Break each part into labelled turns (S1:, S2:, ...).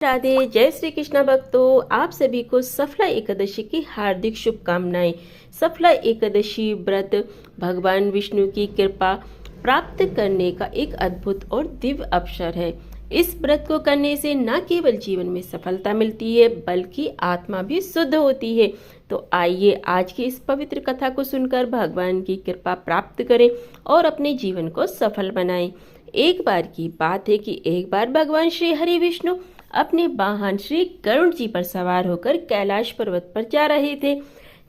S1: राधे, जय श्री कृष्ण भक्तों। आप सभी को सफला एकादशी की हार्दिक शुभकामनाएं। सफला एकादशी व्रत भगवान विष्णु की कृपा प्राप्त करने का एक अद्भुत और दिव्य अवसर है। इस व्रत को करने से न केवल जीवन में सफलता मिलती है बल्कि आत्मा भी शुद्ध होती है। तो आइए आज की इस पवित्र कथा को सुनकर भगवान की कृपा प्राप्त करें और अपने जीवन को सफल बनाएं। एक बार की बात है कि एक बार भगवान श्री हरि विष्णु अपने वाहन श्री गरुड़ जी पर सवार होकर कैलाश पर्वत पर जा रहे थे।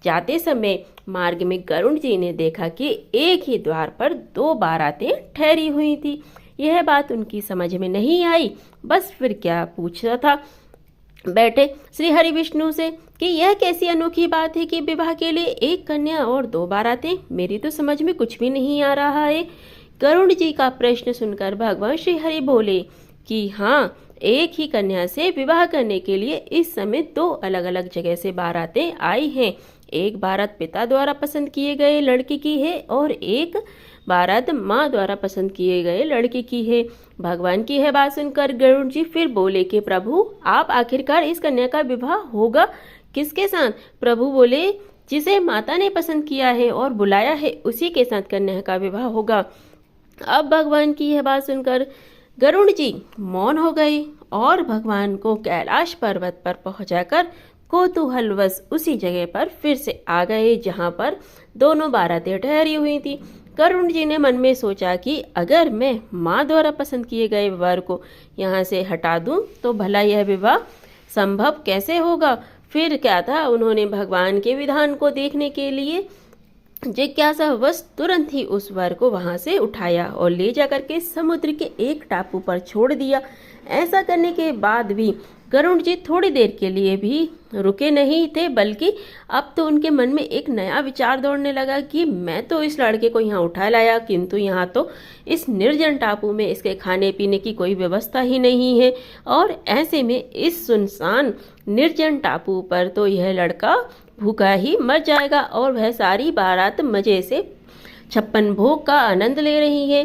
S1: जाते समय मार्ग में गरुड़ जी ने देखा कि एक ही द्वार पर दो बारातें ठहरी हुई थी। यह बात उनकी समझ में नहीं आई। बस फिर क्या पूछा था बैठे श्री हरि विष्णु से कि यह कैसी अनोखी बात है कि विवाह के लिए एक कन्या और दो बारातें। मेरी तो समझ में कुछ भी नहीं आ रहा है। गरुड़ जी का प्रश्न सुनकर भगवान श्री हरि बोले कि हाँ, एक ही कन्या से विवाह करने के लिए इस समय दो अलग अलग जगह से बारातें आई हैं। एक बारात पिता द्वारा पसंद किए गए लड़के की है और एक बारात माँ द्वारा पसंद किए गए लड़के की है। भगवान की यह बात सुनकर गरुड़ जी फिर बोले कि प्रभु, आप आखिरकार इस कन्या का विवाह होगा किसके साथ? प्रभु बोले, जिसे माता ने पसंद किया है और बुलाया है उसी के साथ कन्या का विवाह होगा। अब भगवान की यह बात सुनकर गरुड़ जी मौन हो गए और भगवान को कैलाश पर्वत पर पहुंचाकर कौतूहलवश उसी जगह पर फिर से आ गए जहां पर दोनों बारातें ठहरी हुई थी। गरुड़ जी ने मन में सोचा कि अगर मैं माँ द्वारा पसंद किए गए वर को यहाँ से हटा दूं तो भला यह विवाह संभव कैसे होगा। फिर क्या था, उन्होंने भगवान के विधान को देखने के लिए जिज्ञासावश तुरंत ही उस वर को वहां से उठाया और ले जाकर के समुद्र के एक टापू पर छोड़ दिया। ऐसा करने के बाद भी गरुड़ जी थोड़ी देर के लिए भी रुके नहीं थे, बल्कि अब तो उनके मन में एक नया विचार दौड़ने लगा कि मैं तो इस लड़के को यहाँ उठा लाया, किंतु यहाँ तो इस निर्जन टापू में इसके खाने पीने की कोई व्यवस्था ही नहीं है और ऐसे में इस सुनसान निर्जन टापू पर तो यह लड़का भूखा ही मर जाएगा और वह सारी बारात मजे से 56 भोग का आनंद ले रही है।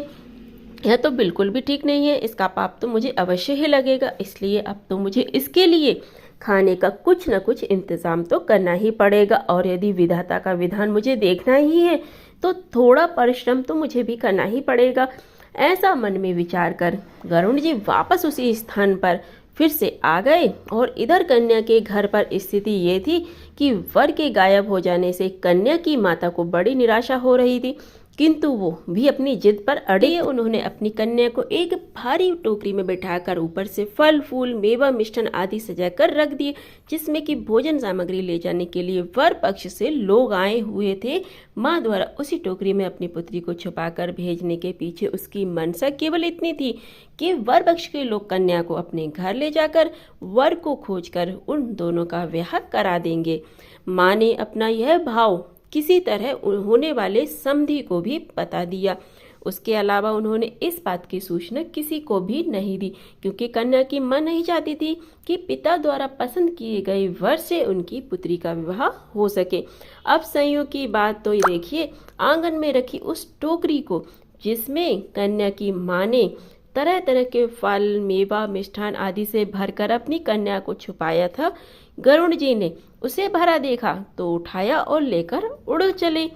S1: यह तो बिल्कुल भी ठीक नहीं है। इसका पाप तो मुझे अवश्य ही लगेगा, इसलिए अब तो मुझे इसके लिए खाने का कुछ न कुछ इंतजाम तो करना ही पड़ेगा और यदि विधाता का विधान मुझे देखना ही है तो थोड़ा परिश्रम तो मुझे भी करना ही पड़ेगा। ऐसा मन में विचार कर गरुड़ जी वापस उसी स्थान पर फिर से आ गए और इधर कन्या के घर पर स्थिति ये थी कि वर के गायब हो जाने से कन्या की माता को बड़ी निराशा हो रही थी, किंतु वो भी अपनी जिद पर अड़े। उन्होंने अपनी कन्या को एक भारी टोकरी में बैठाकर ऊपर से फल फूल मेवा मिष्ठान आदि सजाकर रख दिए, जिसमें कि भोजन सामग्री ले जाने के लिए वर पक्ष से लोग आए हुए थे। माँ द्वारा उसी टोकरी में अपनी पुत्री को छुपाकर भेजने के पीछे उसकी मनसा केवल इतनी थी कि वर पक्ष के लोग कन्या को अपने घर ले जाकर वर को खोजकर उन दोनों का विवाह करा देंगे। माँ ने अपना यह भाव किसी तरह होने वाले समधी को भी बता दिया। उसके अलावा उन्होंने इस बात की सूचना किसी को भी नहीं दी, क्योंकि कन्या की मां नहीं चाहती थी कि पिता द्वारा पसंद किए गए वर से उनकी पुत्री का विवाह हो सके। अब संयोग की बात तो देखिए, आंगन में रखी उस टोकरी को जिसमें कन्या की मां ने तरह तरह के फल मेवा मिष्ठान आदि से भरकर अपनी कन्या को छुपाया था, गरुड़ जी ने उसे भरा देखा तो उठाया और लेकर उड़ चले।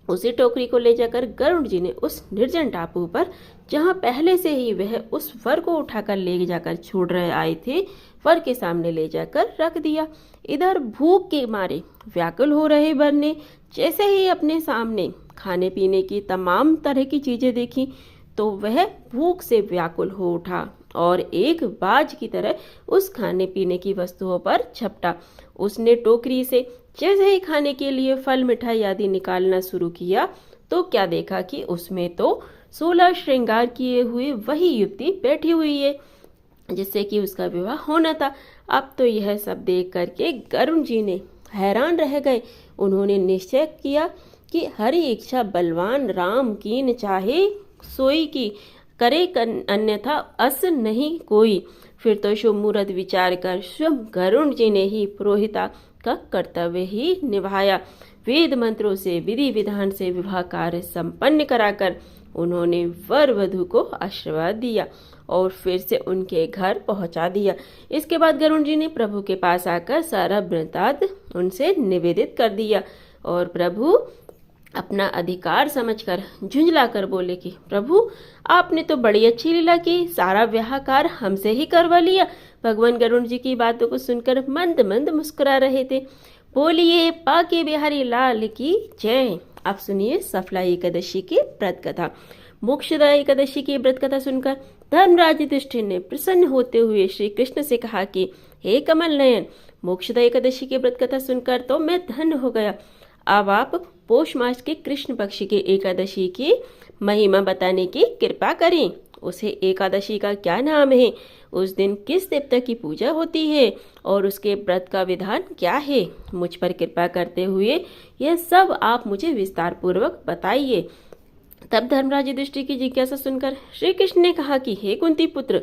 S1: उसी टोकरी को ले जाकर गरुड़ जी ने उस निर्जन टापू पर, जहां पहले से ही वह उस वर को उठाकर ले जाकर छोड़ रहे आए थे, वर के सामने ले जाकर रख दिया। इधर भूख के मारे व्याकुल हो रहे वर ने जैसे ही अपने सामने खाने पीने की तमाम तरह की चीजें देखी तो वह भूख से व्याकुल हो उठा और एक बाज की तरह उस खाने पीने की वस्तुओं पर झपटा। उसने टोकरी से जैसे ही खाने के लिए फल मिठाई आदि निकालना शुरू किया तो क्या देखा कि उसमें तो 16 श्रृंगार किए हुए वही युवती बैठी हुई है जिससे कि उसका विवाह होना था। अब तो यह सब देख करके गरुड़ जी ने हैरान रह गए। उन्होंने निश्चय किया कि हरि इच्छा बलवान राम कीन चाहे सोई की करे अन्यथा अस नहीं कोई। फिर तो शुभ मुहूर्त विचार कर शुभ गरुड़ जी ने ही पुरोहिता का कर्तव्य ही निभाया। वेद मंत्रों से विधि विधान से विवाह कार्य संपन्न कराकर उन्होंने वर वधु को आशीर्वाद दिया और फिर से उनके घर पहुंचा दिया। इसके बाद गरुड़ जी ने प्रभु के पास आकर सारा वृत्तांत उनसे निवेदित कर दिया और प्रभु अपना अधिकार समझकर झुंझला कर बोले कि प्रभु, आपने तो बड़ी अच्छी लीला की, सारा ब्याह कार्य हमसे ही करवा लिया। भगवान गरुड़ जी की बातों को सुनकर मंद मंद मुस्कुरा रहे थे। बोलिए पाके बिहारी लाल की जय। आप सुनिए सफला एकादशी की व्रत कथा। मोक्षदा एकादशी की व्रत कथा सुनकर धर्मराज युधिष्ठिर ने प्रसन्न होते हुए श्री कृष्ण से कहा कि हे कमल नयन, मोक्षदा एकादशी की व्रत कथा सुनकर तो मैं धन्य हो गया। अब आप पौष मास के कृष्ण पक्ष की एकादशी की महिमा बताने की कृपा करें। उसे एकादशी का क्या नाम है, उस दिन किस देवता की पूजा होती है और उसके व्रत का विधान क्या है। मुझ पर कृपा करते हुए यह सब आप मुझे विस्तार पूर्वक बताइए। तब धर्मराज युधिष्ठिर की जिज्ञासा सुनकर श्री कृष्ण ने कहा कि हे कुंती पुत्र,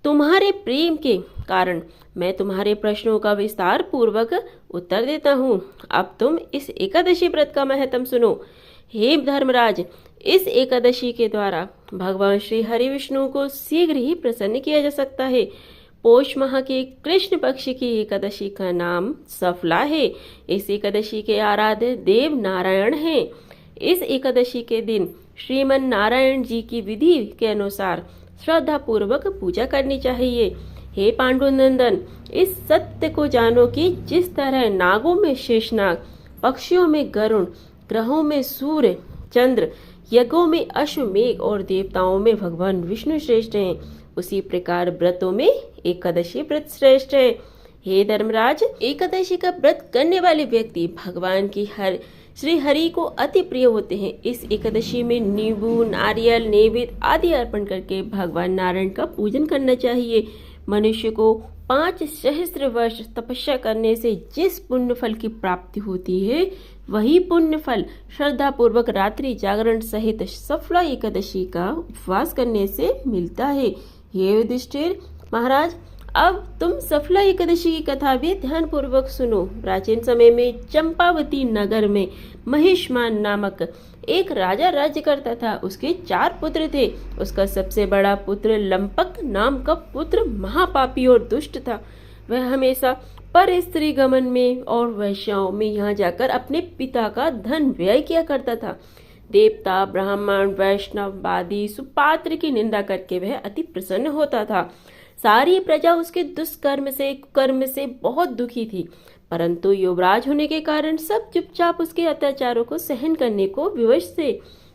S1: तुम्हारे प्रेम के कारण मैं तुम्हारे प्रश्नों का विस्तार पूर्वक उत्तर देता हूँ। अब तुम इस एकादशी व्रत का महत्व सुनो। हे धर्मराज, इस एकादशी के द्वारा भगवान श्री हरि विष्णु को शीघ्र ही प्रसन्न किया जा सकता है। पौष माह के कृष्ण पक्ष की एकादशी का नाम सफला है। इस एकादशी के आराध्य देव नारायण हैं। इस एकादशी के दिन श्रीमन नारायण जी की विधि के अनुसार श्रद्धा पूर्वक पूजा करनी चाहिए। हे पांडुनंदन, इस सत्य को जानो कि जिस तरह नागों में शेषनाग, पक्षियों में गरुड़, ग्रहों में सूर्य चंद्र, यज्ञों में अश्वमेघ और देवताओं में भगवान विष्णु श्रेष्ठ हैं, उसी प्रकार व्रतों में एकादशी व्रत श्रेष्ठ है। हे धर्मराज, एकादशी का व्रत करने वाले व्यक्ति भगवान की श्री हरि को अति प्रिय होते हैं। इस एकादशी में नींबू, नारियल, नैवेद्य आदि अर्पण करके भगवान नारायण का पूजन करना चाहिए। मनुष्य को 5 सहस्त्र वर्ष तपस्या करने से जिस पुण्य फल की प्राप्ति होती है, वही पुण्य फल श्रद्धा पूर्वक रात्रि जागरण सहित सफला एकादशी का उपवास करने से मिलता है। हे युधिष्ठिर महाराज, अब तुम सफला एकादशी की कथा भी ध्यान पूर्वक सुनो। प्राचीन समय में चंपावती नगर में महिष्मान नामक एक राजा राज्य करता था। उसके 4 पुत्र थे। उसका सबसे बड़ा पुत्र लंपक नाम का पुत्र महापापी और दुष्ट था। वह हमेशा पर स्त्री गमन में और वैश्याओं में यहाँ जाकर अपने पिता का धन व्यय किया करता था। देवता, ब्राह्मण, वैष्णव, वादी, सुपात्र की निंदा करके वह अति प्रसन्न होता था। सारी प्रजा उसके दुष्कर्म से, कुकर्म से बहुत दुखी थी, परंतु युवराज होने के कारण सब चुपचाप उसके अत्याचारों को सहन करने को विवश थे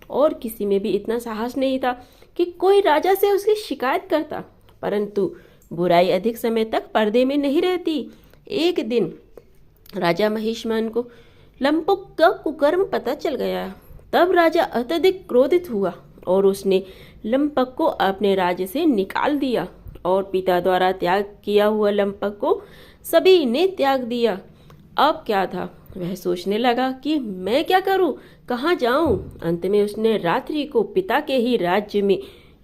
S1: और किसी में भी इतना साहस नहीं था कि कोई राजा से उसकी शिकायत करता। परंतु बुराई अधिक समय तक पर्दे में नहीं रहती। एक दिन राजा महिष्मान को लंपुक का कुकर्म पता चल गया। तब राजा अत्यधिक क्रोधित हुआ और उसने लंपक को अपने राज्य से निकाल दिया और पिता द्वारा त्याग किया हुआ लंपक को सभी ने त्याग दिया। अब क्या था, वह सोचने लगा कि मैं क्या करूं, कहाँ जाऊं। अंत में उसने रात्रि को पिता के ही राज्य में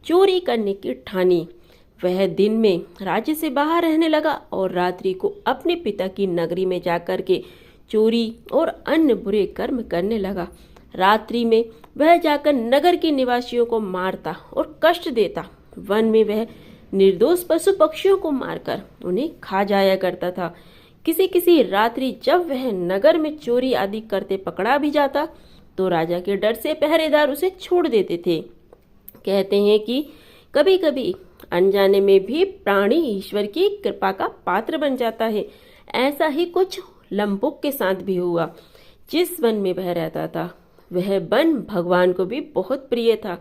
S1: चोरी करने की ठानी। वह दिन में राज्य से बाहर रहने लगा और रात्रि को अपने पिता की नगरी में जाकर के चोरी और अन्य बुरे कर्म करने लगा। रात्रि में वह जाकर नगर के निवासियों को मारता और कष्ट देता। वन में वह निर्दोष पशु पक्षियों को मारकर उन्हें खा जाया करता था। किसी किसी रात्रि जब वह नगर में चोरी आदि करते पकड़ा भी जाता तो राजा के डर से पहरेदार उसे छोड़ देते थे। कहते हैं कि कभी कभी अनजाने में भी प्राणी ईश्वर की कृपा का पात्र बन जाता है। ऐसा ही कुछ लंपुक के साथ भी हुआ। जिस वन में वह रहता था वह वन भगवान को भी बहुत प्रिय था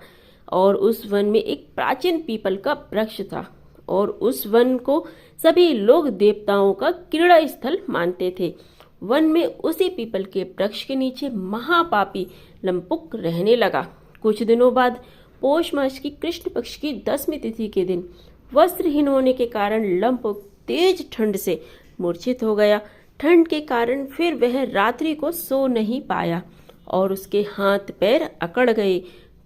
S1: और उस वन में एक प्राचीन पीपल का वृक्ष था और उस वन को सभी लोग देवताओं का क्रीड़ा स्थल मानते थे। वन में उसी पीपल के वृक्ष के नीचे महापापी लंपुक रहने लगा। कुछ दिनों बाद पौष मास की कृष्ण पक्ष की 10वीं तिथि के दिन वस्त्रहीन होने के कारण लंपुक तेज ठंड से मूर्छित हो गया। ठंड के कारण फिर वह रात्रि को सो नहीं पाया और उसके हाथ पैर अकड़ गए।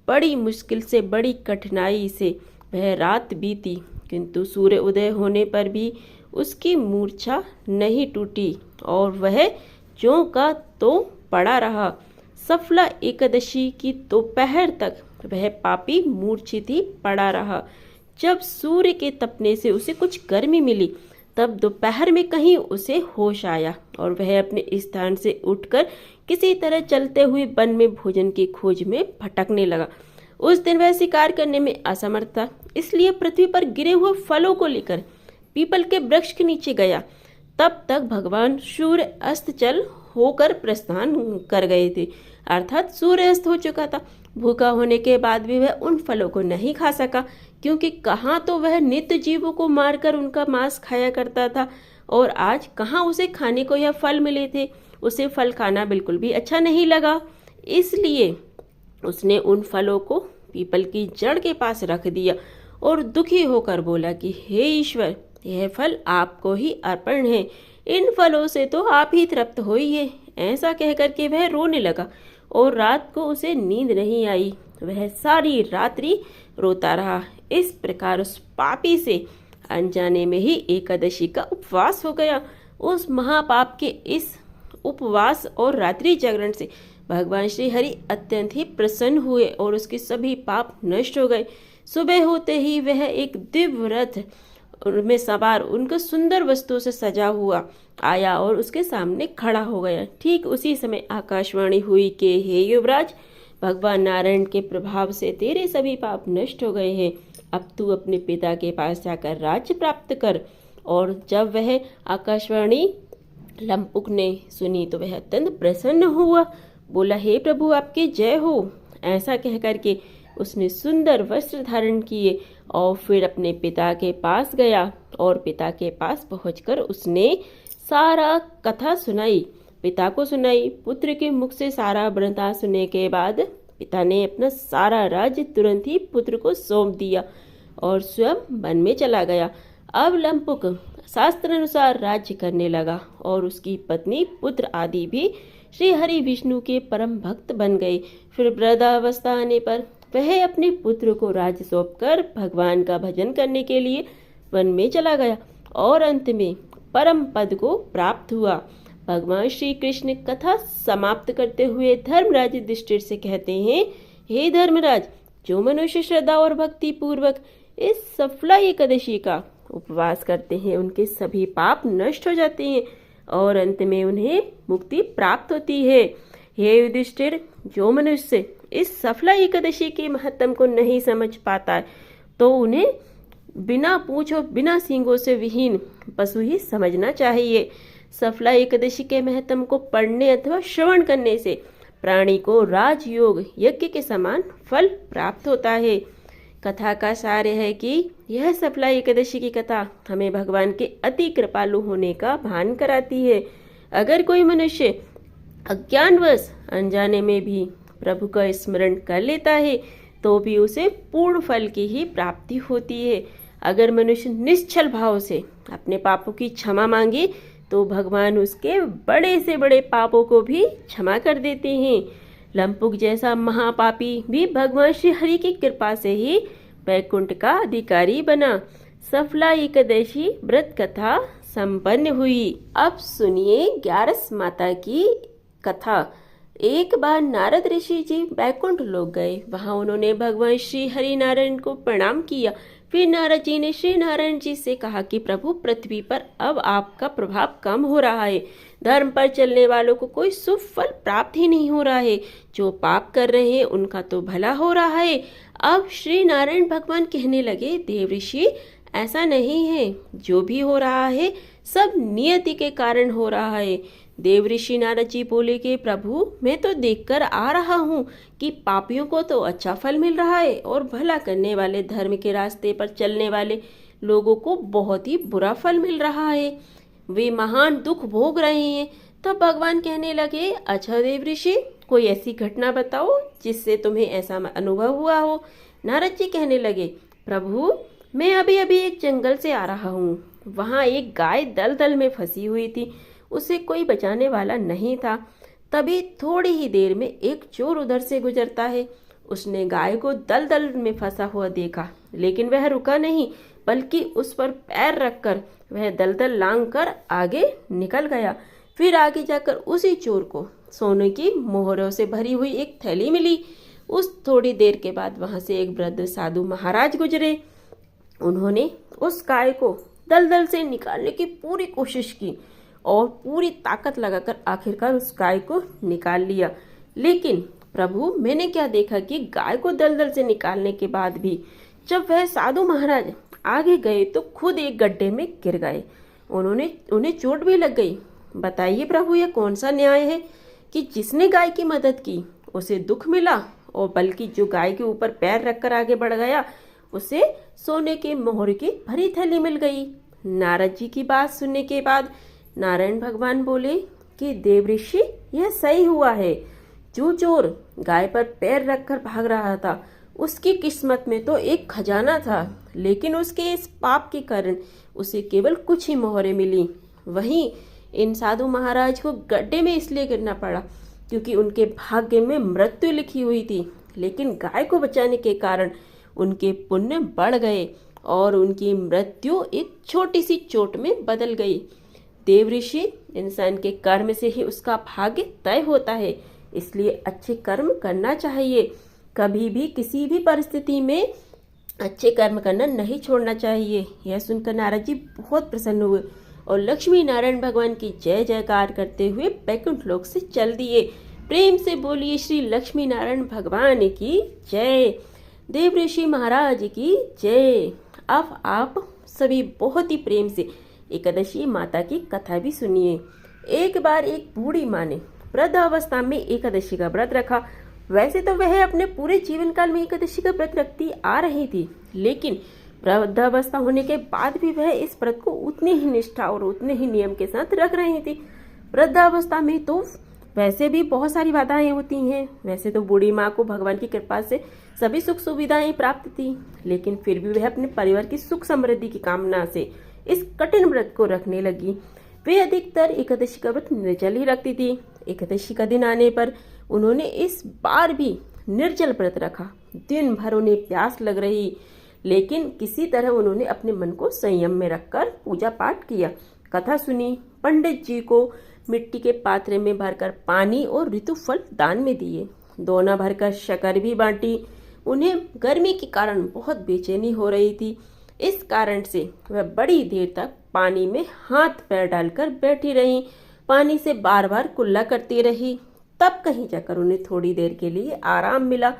S1: बड़ी मुश्किल से, बड़ी कठिनाई से वह रात बीती, किंतु सूर्य उदय होने पर भी उसकी मूर्छा नहीं टूटी और वह ज्यों का त्यों पड़ा रहा। सफला एकादशी की दोपहर तक वह पापी मूर्छित ही पड़ा रहा। जब सूर्य के तपने से उसे कुछ गर्मी मिली, तब दोपहर में कहीं उसे होश आया और वह अपने स्थान से उठकर किसी तरह चलते हुए वन में भोजन की खोज में भटकने लगा। उस दिन वह शिकार करने में असमर्थ था, इसलिए पृथ्वी पर गिरे हुए फलों को लेकर पीपल के वृक्ष के नीचे गया। तब तक भगवान सूर्य अस्त चल होकर प्रस्थान कर गए थे, अर्थात सूर्य अस्त हो चुका था। भूखा होने के बाद भी वह उन फलों को नहीं खा सका, क्योंकि कहाँ तो वह नित्य जीवों को मारकर उनका मांस खाया करता था और आज कहाँ उसे खाने को यह फल मिले थे। उसे फल खाना बिल्कुल भी अच्छा नहीं लगा, इसलिए उसने उन फलों को पीपल की जड़ के पास रख दिया और दुखी होकर बोला कि हे ईश्वर, यह फल आपको ही अर्पण है, इन फलों से तो आप ही तृप्त होइए। ऐसा कहकर के वह रोने लगा और रात को उसे नींद नहीं आई। वह सारी रात्रि रोता रहा। इस प्रकार उस पापी से अनजाने में ही एकादशी का उपवास हो गया। उस महापाप के इस उपवास और रात्रि जागरण से भगवान श्री हरि अत्यंत ही प्रसन्न हुए और उसके सभी पाप नष्ट हो गए। सुबह होते ही वह एक दिव्य रथ में सवार उनके सुंदर वस्तुओं से सजा हुआ आया और उसके सामने खड़ा हो गया। ठीक उसी समय आकाशवाणी हुई कि हे युवराज, भगवान नारायण के प्रभाव से तेरे सभी पाप नष्ट हो गए हैं। अब तू अपने पिता के पास जाकर राज्य प्राप्त कर। और जब वह आकाशवाणी लंपुक ने सुनी तो वह अत्यंत प्रसन्न हुआ, बोला हे प्रभु, आपकी जय हो। ऐसा कहकर के उसने सुंदर वस्त्र धारण किए और फिर अपने पिता के पास गया और पिता के पास पहुंचकर उसने सारा कथा सुनाई, पिता को सुनाई। पुत्र के मुख से सारा वृतांत सुनने के बाद पिता ने अपना सारा राज्य तुरंत ही पुत्र को सौंप दिया और स्वयं वन में चला गया। अब लंपुक शास्त्र अनुसार राज्य करने लगा और उसकी पत्नी, पुत्र आदि भी श्री हरि विष्णु के परम भक्त बन गए। फिर वृद्धावस्था आने पर वह अपने पुत्र को राज्य सौंपकर भगवान का भजन करने के लिए वन में चला गया और अंत में परम पद को प्राप्त हुआ। भगवान श्री कृष्ण कथा समाप्त करते हुए धर्मराज युधिष्ठिर से कहते हैं, हे धर्मराज, जो मनुष्य श्रद्धा और भक्ति पूर्वक इस सफला एकादशी का उपवास करते हैं, उनके सभी पाप नष्ट हो जाते हैं और अंत में उन्हें मुक्ति प्राप्त होती है। हे युधिष्ठिर, जो मनुष्य इस सफला एकादशी के महत्व को नहीं समझ पाता है, तो उन्हें बिना पूंछ और बिना सींगों से विहीन पशु ही समझना चाहिए। सफला एकादशी के महत्व को पढ़ने अथवा श्रवण करने से प्राणी को राजयोग यज्ञ के समान फल प्राप्त होता है। कथा का सार है कि यह सफला एकादशी की कथा हमें भगवान के अति कृपालु होने का भान कराती है। अगर कोई मनुष्य अज्ञानवश अनजाने में भी प्रभु का स्मरण कर लेता है तो भी उसे पूर्ण फल की ही प्राप्ति होती है। अगर मनुष्य निश्चल भाव से अपने पापों की क्षमा मांगे तो भगवान उसके बड़े से बड़े पापों को भी क्षमा कर देते हैं। लंपुक जैसा महापापी भी भगवान श्री हरि की कृपा से ही वैकुंठ का अधिकारी बना। सफला एकादशी व्रत कथा संपन्न हुई। अब सुनिए ग्यारस माता की कथा। एक बार नारद ऋषि जी वैकुंठ लोक गए। वहां उन्होंने भगवान श्री हरि नारायण को प्रणाम किया। फिर नारद जी ने श्री नारायण जी से कहा कि प्रभु, पृथ्वी पर अब आपका प्रभाव कम हो रहा है। धर्म पर चलने वालों को कोई शुभ फल प्राप्त ही नहीं हो रहा है। जो पाप कर रहे हैं उनका तो भला हो रहा है। अब श्री नारायण भगवान कहने लगे, देव ऋषि, ऐसा नहीं है। जो भी हो रहा है सब नियति के कारण हो रहा है। देव ऋषि नारद जी बोले कि प्रभु, मैं तो देखकर आ रहा हूँ कि पापियों को तो अच्छा फल मिल रहा है और भला करने वाले, धर्म के रास्ते पर चलने वाले लोगों को बहुत ही बुरा फल मिल रहा है। वे महान दुख भोग रहे हैं। तब भगवान कहने लगे, अच्छा देव ऋषि, कोई ऐसी घटना बताओ जिससे तुम्हें ऐसा अनुभव हुआ हो। नारद जी कहने लगे, प्रभु, मैं अभी अभी एक जंगल से आ रहा हूँ। वहाँ एक गाय दलदल में फंसी हुई थी। उसे कोई बचाने वाला नहीं था। तभी थोड़ी ही देर में एक चोर उधर से गुजरता है। उसने गाय को दलदल में फंसा हुआ देखा, लेकिन वह रुका नहीं, बल्कि उस पर पैर रखकर वह दलदल लांघ कर आगे निकल गया। फिर आगे जाकर उसी चोर को सोने की मोहरों से भरी हुई एक थैली मिली। उस थोड़ी देर के बाद वहां से एक वृद्ध साधु महाराज गुजरे। उन्होंने उस गाय को दलदल से निकालने की पूरी कोशिश की और पूरी ताकत लगाकर आखिरकार उस गाय को निकाल लिया। लेकिन प्रभु, मैंने क्या देखा कि गाय को दलदल से निकालने के बाद भी जब वह साधु महाराज आगे गए तो खुद एक गड्ढे में गिर गए। उन्हें चोट भी लग गई। बताइए प्रभु, यह कौन सा न्याय है कि जिसने गाय की मदद की उसे दुख मिला, और बल्कि जो गाय के ऊपर पैर रखकर आगे बढ़ गया उसे सोने के मोहर की भरी थैली मिल गई। नारद जी की बात सुनने के बाद नारायण भगवान बोले कि देव ऋषि, यह सही हुआ है। जो चोर गाय पर पैर रखकर भाग रहा था उसकी किस्मत में तो एक खजाना था, लेकिन उसके इस पाप के कारण उसे केवल कुछ ही मोहरें मिली। वहीं इन साधु महाराज को गड्ढे में इसलिए गिरना पड़ा क्योंकि उनके भाग्य में मृत्यु लिखी हुई थी, लेकिन गाय को बचाने के कारण उनके पुण्य बढ़ गए और उनकी मृत्यु एक छोटी सी चोट में बदल गई। देव ऋषि, इंसान के कर्म से ही उसका भाग्य तय होता है, इसलिए अच्छे कर्म करना चाहिए। कभी भी किसी भी परिस्थिति में अच्छे कर्म करना नहीं छोड़ना चाहिए। यह सुनकर नारद जी बहुत प्रसन्न हुए और लक्ष्मी नारायण भगवान की जय जयकार करते हुए बैकुंठ लोक से चल दिए। प्रेम से बोलिए श्री लक्ष्मी नारायण भगवान की जय, देव ऋषि महाराज की जय। अब आप सभी बहुत ही प्रेम से एकादशी माता की कथा भी सुनिए। एक बार एक बूढ़ी माँ ने वृद्धावस्था में एकादशी का व्रत रखा। वैसे तो वह अपने पूरे जीवन काल में एकादशी का व्रत रखती आ रही थी, लेकिन वृद्धावस्था होने के बाद भी वह इस व्रत को उतनी ही निष्ठा और उतने ही नियम के साथ रख रही थी। वृद्धावस्था में तो वैसे भी बहुत सारी बाधाएं होती हैं। वैसे तो बूढ़ी माँ को भगवान की कृपा से सभी सुख सुविधाएं प्राप्त थी, लेकिन फिर भी वह अपने परिवार की सुख समृद्धि की कामना से इस कठिन व्रत को रखने लगी। वे अधिकतर एकादशी का व्रत निर्जल ही रखती थी। एकादशी का दिन आने पर उन्होंने इस बार भी निर्जल व्रत रखा। दिन भर उन्हें प्यास लग रही, लेकिन किसी तरह उन्होंने अपने मन को संयम में रखकर पूजा पाठ किया, कथा सुनी। पंडित जी को मिट्टी के पात्र में भरकर पानी और ऋतु फल दान में दिए। दोना भरकर शक्कर भी बांटी। उन्हें गर्मी के कारण बहुत बेचैनी हो रही थी, इस कारण से वह बड़ी देर तक पानी में हाथ पैर डालकर बैठी रही, पानी से बार बार कुल्ला करती रही। तब कहीं जाकर उन्हें थोड़ी देर के लिए आराम मिला,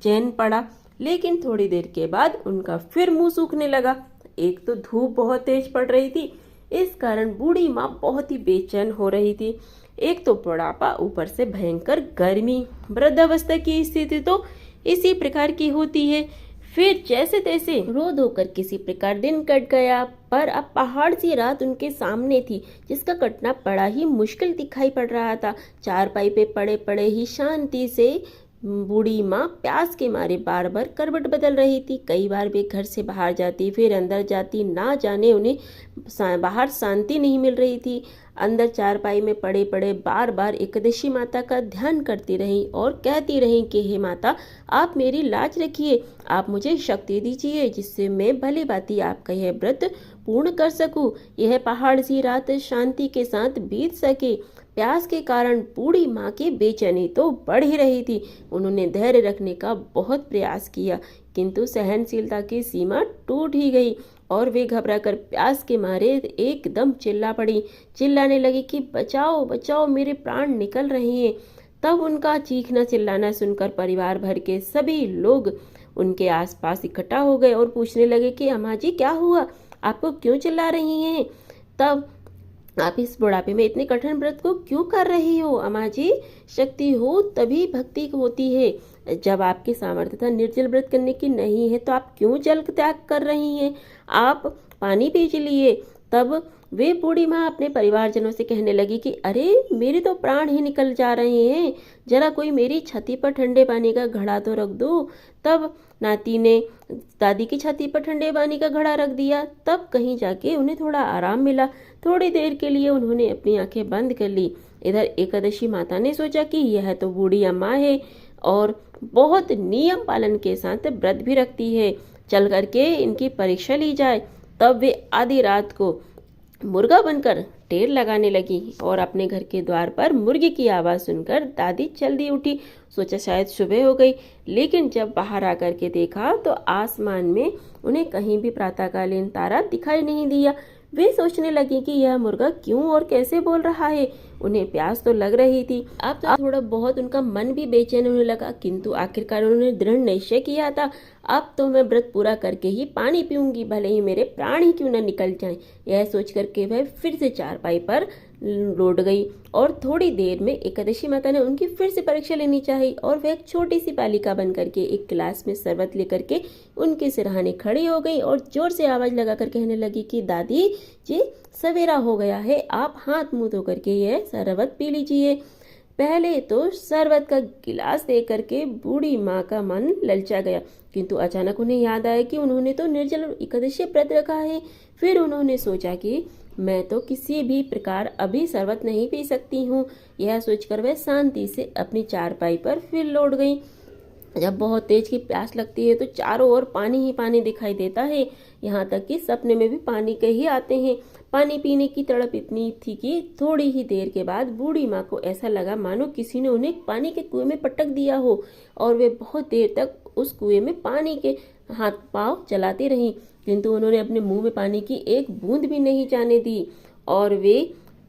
S1: चैन पड़ा, लेकिन थोड़ी देर के बाद उनका फिर मुंह सूखने लगा। एक तो धूप बहुत तेज पड़ रही थी, इस कारण बूढ़ी माँ बहुत ही बेचैन हो रही थी। एक तो बुढ़ापा, ऊपर से भयंकर गर्मी। वृद्धावस्था की स्थिति तो इसी प्रकार की होती है। फिर जैसे तैसे रो धोकर किसी प्रकार दिन कट गया, पर अब पहाड़ सी रात उनके सामने थी जिसका कटना बड़ा ही मुश्किल दिखाई पड़ रहा था। चारपाई पे पड़े पड़े ही शांति से बूढ़ी माँ प्यास के मारे बार बार करवट बदल रही थी। कई बार वे घर से बाहर जाती, फिर अंदर जाती, ना जाने उन्हें बाहर शांति नहीं मिल रही थी। अंदर चारपाई में पड़े पड़े बार बार एकादशी माता का ध्यान करती रहीं और कहती रहीं कि हे माता, आप मेरी लाज रखिए, आप मुझे शक्ति दीजिए जिससे मैं भली भांति आपका यह व्रत पूर्ण कर सकूं, यह पहाड़ सी रात शांति के साथ बीत सके। प्यास के कारण बूढ़ी माँ की बेचैनी तो बढ़ ही रही थी। उन्होंने धैर्य रखने का बहुत प्रयास किया, किंतु सहनशीलता की सीमा टूट ही गई और वे घबराकर प्यास के मारे एकदम चिल्ला पड़ी। चिल्लाने लगी कि बचाओ बचाओ, मेरे प्राण निकल रहे हैं। तब उनका चीखना चिल्लाना सुनकर परिवार भर के सभी लोग उनके आसपास इकट्ठा हो गए और पूछने लगे कि अम्मा जी क्या हुआ, आपको क्यों चिल्ला रही हैं? तब आप इस बुढ़ापे में इतने कठिन व्रत को क्यों कर रही हो? अम्मा जी, शक्ति हो तभी भक्ति होती है। जब आपकी सामर्थ्यता निर्जल व्रत करने की नहीं है तो आप क्यों जल त्याग कर रही हैं? आप पानी पी लिए। तब वे बूढ़ी माँ अपने परिवारजनों से कहने लगी कि अरे, मेरे तो प्राण ही निकल जा रहे हैं, जरा कोई मेरी छाती पर ठंडे पानी का घड़ा तो रख दो। तब नाती ने दादी की छाती पर ठंडे पानी का घड़ा रख दिया। तब कहीं जाके उन्हें थोड़ा आराम मिला। थोड़ी देर के लिए उन्होंने अपनी आंखें बंद कर ली। इधर एकादशी माता ने सोचा कि यह तो बूढ़ी अम्मा है और बहुत नियम पालन के साथ व्रत भी रखती है, चल करके इनकी परीक्षा ली जाए। तब वे आधी रात को मुर्गा बनकर ढेर लगाने लगी और अपने घर के द्वार पर मुर्गी की आवाज़ सुनकर दादी जल्दी उठी। सोचा शायद सुबह हो गई, लेकिन जब बाहर आकर के देखा तो आसमान में उन्हें कहीं भी प्रातःकालीन तारा दिखाई नहीं दिया। वे सोचने लगी कि यह मुर्गा क्यों और कैसे बोल रहा है। उन्हें प्यास तो लग रही थी, अब तो थोड़ा बहुत उनका मन भी बेचैन होने लगा, किंतु आखिरकार उन्होंने दृढ़ निश्चय किया था, अब तो मैं व्रत पूरा करके ही पानी पीऊंगी, भले ही मेरे प्राण ही क्यों न निकल जाएं। यह सोच करके वह फिर से चारपाई पर लौट गई और थोड़ी देर में एकादशी माता ने उनकी फिर से परीक्षा लेनी चाहिए और वह एक छोटी सी बालिका बन करके एक गिलास में शरबत लेकर के उनके सिरहाने खड़ी हो गई और जोर से आवाज लगाकर कहने लगी कि दादी जी, सवेरा हो गया है, आप हाथ मुंह धो करके यह शरबत पी लीजिए। पहले तो शरबत का गिलास दे करके बूढ़ी माँ का मन ललचा गया, किंतु अचानक उन्हें याद आया कि उन्होंने तो निर्जल एकादशी व्रत रखा है। फिर उन्होंने सोचा कि मैं तो किसी भी प्रकार अभी शरबत नहीं पी सकती हूँ। यह सोचकर वह शांति से अपनी चारपाई पर फिर लौट गई। जब बहुत तेज की प्यास लगती है तो चारों ओर पानी ही पानी दिखाई देता है, यहाँ तक कि सपने में भी पानी के ही आते हैं। पानी पीने की तड़प इतनी थी कि थोड़ी ही देर के बाद बूढ़ी माँ को ऐसा लगा मानो किसी ने उन्हें पानी के कुएं में पटक दिया हो और वे बहुत देर तक उस कुएं में पानी के हाथ पांव चलाती रहीं, किंतु उन्होंने अपने मुंह में पानी की एक बूंद भी नहीं जाने दी और वे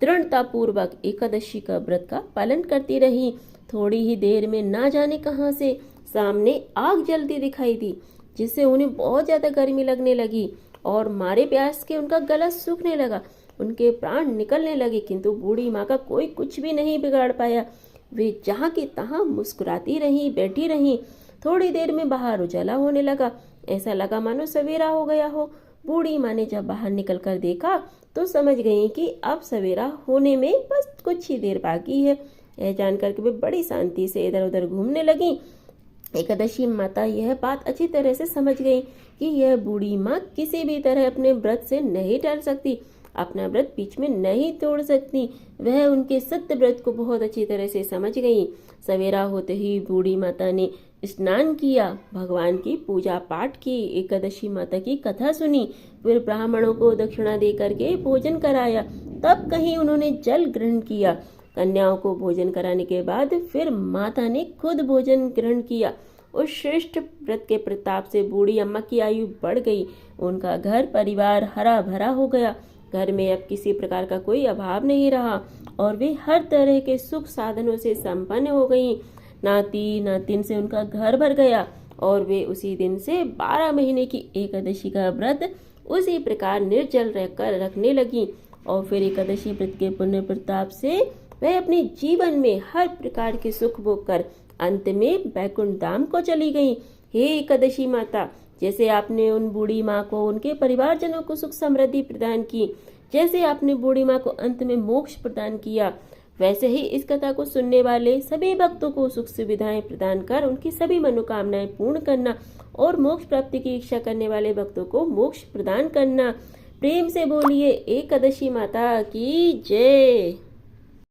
S1: दृढ़तापूर्वक एकादशी का व्रत का पालन करती रही। थोड़ी ही देर में ना जाने कहां से सामने आग जलती दिखाई दी, जिससे उन्हें बहुत ज्यादा गर्मी लगने लगी और मारे प्यास के उनका गला सूखने लगा, उनके प्राण निकलने लगे, किंतु बूढ़ी माँ का कोई कुछ भी नहीं बिगाड़ पाया। वे जहाँ की तहाँ मुस्कुराती रहीं, बैठी रहीं। थोड़ी देर में बाहर उजाला होने लगा, ऐसा लगा मानो सवेरा हो गया हो। बूढ़ी माँ ने जब बाहर निकल कर देखा तो समझ गई कि अब सवेरा होने में बस कुछ ही देर बाकी है। यह जानकर के वे बड़ी शांति से इधर उधर घूमने लगी। एकादशी माता यह बात अच्छी तरह से समझ गई कि यह बूढ़ी माँ किसी भी तरह अपने व्रत से नहीं टल सकती, अपना व्रत बीच में नहीं तोड़ सकती। वह उनके सत्य व्रत को बहुत अच्छी तरह से समझ गई। सवेरा होते ही बूढ़ी माता ने स्नान किया, भगवान की पूजा पाठ की, एकादशी माता की कथा सुनी, फिर ब्राह्मणों को दक्षिणा दे करके भोजन कराया, तब कहीं उन्होंने जल ग्रहण किया। कन्याओं को भोजन कराने के बाद फिर माता ने खुद भोजन ग्रहण किया। उस श्रेष्ठ व्रत के प्रताप से बूढ़ी अम्मा की आयु बढ़ गई, उनका घर परिवार हरा भरा हो गया। घर में अब किसी प्रकार का कोई अभाव नहीं रहा और वे हर तरह के सुख साधनों से संपन्न हो गईं। नाती नातिन से उनका घर भर गया और वे उसी दिन से 12 महीने की एकादशी का व्रत उसी प्रकार निर्जल रहकर रखने लगी और फिर एकादशी व्रत के पुण्य प्रताप से वह अपने जीवन में हर प्रकार के सुख भोग कर अंत में बैकुंठ धाम को चली गई। हे एकादशी माता, जैसे आपने उन बूढ़ी माँ को उनके परिवारजनों को सुख समृद्धि प्रदान की, जैसे आपने बूढ़ी माँ को अंत में मोक्ष प्रदान किया, वैसे ही इस कथा को सुनने वाले सभी भक्तों को सुख सुविधाएं प्रदान कर उनकी सभी मनोकामनाएं पूर्ण करना और मोक्ष प्राप्ति की इच्छा करने वाले भक्तों को मोक्ष प्रदान करना। प्रेम से बोलिए एकादशी माता की जय।